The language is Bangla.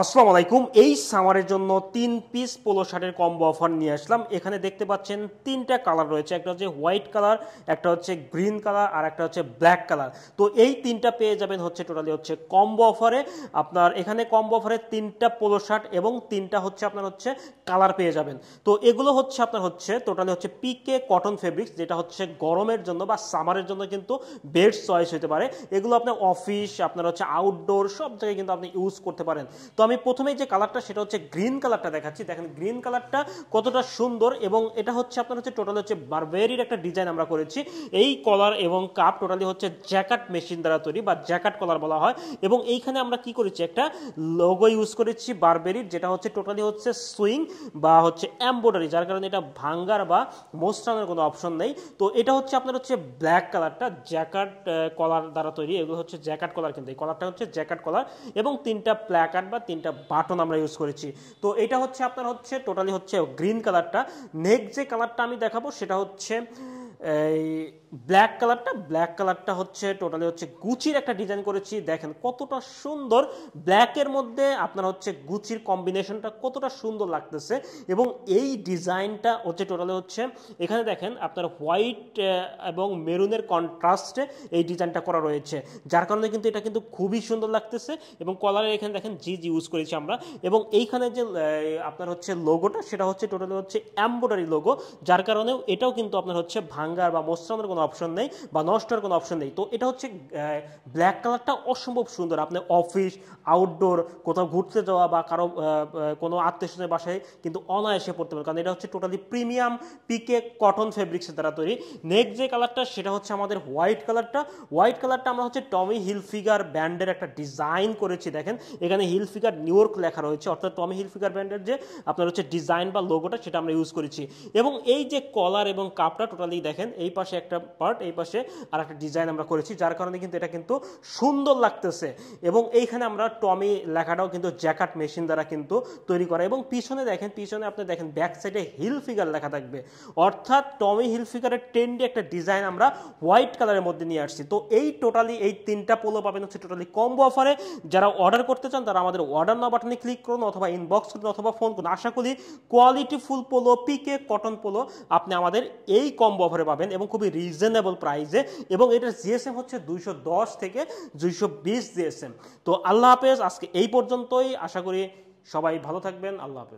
আসসালামু আলাইকুম। এই সামারের জন্য 3 পিস পোলো শার্টের কম্বো অফার নিয়ে আসলাম। এখানে দেখতে পাচ্ছেন 3টা কালার রয়েছে, একটা হচ্ছে হোয়াইট কালার, একটা হচ্ছে গ্রিন কালার আর একটা হচ্ছে ব্ল্যাক কালার। তো এই 3টা পেয়ে যাবেন হচ্ছে টোটালি হচ্ছে কম্বো অফারে। আপনার এখানে কম্বো অফারে 3টা পোলো শার্ট এবং 3টা হচ্ছে আপনার হচ্ছে কালার পেয়ে যাবেন। তো এগুলো হচ্ছে আপনার হচ্ছে টোটালি হচ্ছে পিকে কটন ফেব্রিক্স, যেটা হচ্ছে গরমের জন্য বা সামারের জন্য কিন্তু বেস্ট চয়েস হতে পারে। এগুলো আপনার অফিস, আপনার হচ্ছে আউটডোর সব জায়গায় কিন্তু আপনি ইউজ করতে পারেন। তো আমি প্রথমেই যে কালারটা সেটা হচ্ছে গ্রিন কালারটা দেখাচ্ছি। দেখেন গ্রিন কালারটা কতটা সুন্দর, এবং এটা হচ্ছে আপনার হচ্ছে টোটালি হচ্ছে বারবেরির একটা ডিজাইন আমরা করেছি। এই কলার এবং কাপ টোটালি হচ্ছে জ্যাকেট মেশিন দ্বারা তৈরি বা জ্যাকেট কলার বলা হয়। এবং এইখানে আমরা কি করেছি, একটা লোগো ইউজ করেছি বারবেরির, যেটা হচ্ছে টোটালি হচ্ছে সুইং বা হচ্ছে এমব্রয়ডারি, যার কারণে এটা ভাঙ্গার বা মোস্টানোর কোনো অপশন নেই। তো এটা হচ্ছে আপনার হচ্ছে ব্ল্যাক কালারটা জ্যাকেট কলার দ্বারা তৈরি। এগুলো হচ্ছে জ্যাকেট কলার, কিন্তু এই কলারটা হচ্ছে জ্যাকেট কলার এবং 3টা প্ল্যাকার্ড বা 3টা বাটন আমরা ইউজ করেছি। তো এটা হচ্ছে আপনার হচ্ছে টোটালি হচ্ছে গ্রিন কালারটা। নেক্সট যে কালারটা আমি দেখাবো সেটা হচ্ছে এই ব্ল্যাক কালারটা হচ্ছে টোটালি হচ্ছে গুচির একটা ডিজাইন করেছি। দেখেন কতটা সুন্দর, ব্ল্যাকের মধ্যে আপনার হচ্ছে গুচির কম্বিনেশনটা কতটা সুন্দর লাগতেছে। এবং এই ডিজাইনটা হচ্ছে টোটালি হচ্ছে এখানে দেখেন আপনার হোয়াইট এবং মেরুনের কন্ট্রাস্টে এই ডিজাইনটা করা রয়েছে, যার কারণে কিন্তু এটা কিন্তু খুবই সুন্দর লাগতেছে। এবং কলারে এখানে দেখেন জি ইউজ করেছি আমরা। এবং এইখানে যে আপনার হচ্ছে লোগোটা সেটা হচ্ছে টোটালি হচ্ছে এমব্রয়ডারি লোগো, যার কারণে এটাও কিন্তু আপনার হচ্ছে ভাঙ্গার বা মোস্টানোর কোনো অপশন নেই বা নষ্টের কোনো অপশন নেই। তো এটা হচ্ছে ব্ল্যাক কালারটা অসম্ভব সুন্দর। আপনি অফিস, আউটডোর, কোথাও ঘুরতে যাওয়া বা কারো কোনো আত্মীয় স্বজনের বাসায় কিন্তু অনায়াসে পড়তে পারেন, কারণ এটা হচ্ছে টোটালি প্রিমিয়াম পিকে কটন ফেব্রিক্সের দ্বারা তৈরি। নেক্সট যে কালারটা সেটা হচ্ছে আমাদের হোয়াইট কালারটা আমরা হচ্ছে টমি হিলফিগার ব্র্যান্ডের একটা ডিজাইন করেছি। দেখেন এখানে হিলফিগার নিউ ইয়র্ক লেখা রয়েছে, অর্থাৎ টমি হিলফিগার ব্র্যান্ডের যে আপনার হচ্ছে ডিজাইন বা লোগোটা সেটা আমরা ইউজ করেছি। এবং এই যে কলার এবং কাপটা টোটালি দেখেন এই পাশে একটা পার্ট, এই পাশে আর একটা ডিজাইন আমরা করেছি, যার কারণে কিন্তু এটা কিন্তু সুন্দর লাগতেছে। এবং এইখানে আমরা টমি লেখাটাও কিন্তু জ্যাকেট মেশিন দ্বারা কিন্তু তৈরি করা। এবং পিছনে দেখেন, পিছনে আপনি দেখেন ব্যাক সাইডে হিলফিগার লেখা থাকবে, অর্থাৎ টমি হিলফিগারের ট্রেন্ডি একটা ডিজাইন আমরা হোয়াইট কালারের মধ্যে নিয়ে আসছি। তো এই টোটালি এই 3টা পোলো পাবেন হচ্ছে টোটালি কম্বো অফারে। যারা অর্ডার করতে চান তারা আমাদের অর্ডার নাও বাটনে ক্লিক করুন, অথবা ইনবক্স করুন, অথবা ফোন করুন। আশা করি quality full polo, PK cotton polo আপনি আমাদের এই কম্বো অফারে পাবেন এবং খুবই রিজনেবল প্রাইসে। এবং এটার জিএসএম হচ্ছে 210 থেকে 220 জিএসএম। তো আল্লাহ হাফেজ, আজকে এই পর্যন্তই। আশা করি সবাই ভালো থাকবেন। আল্লাহ হাফেজ।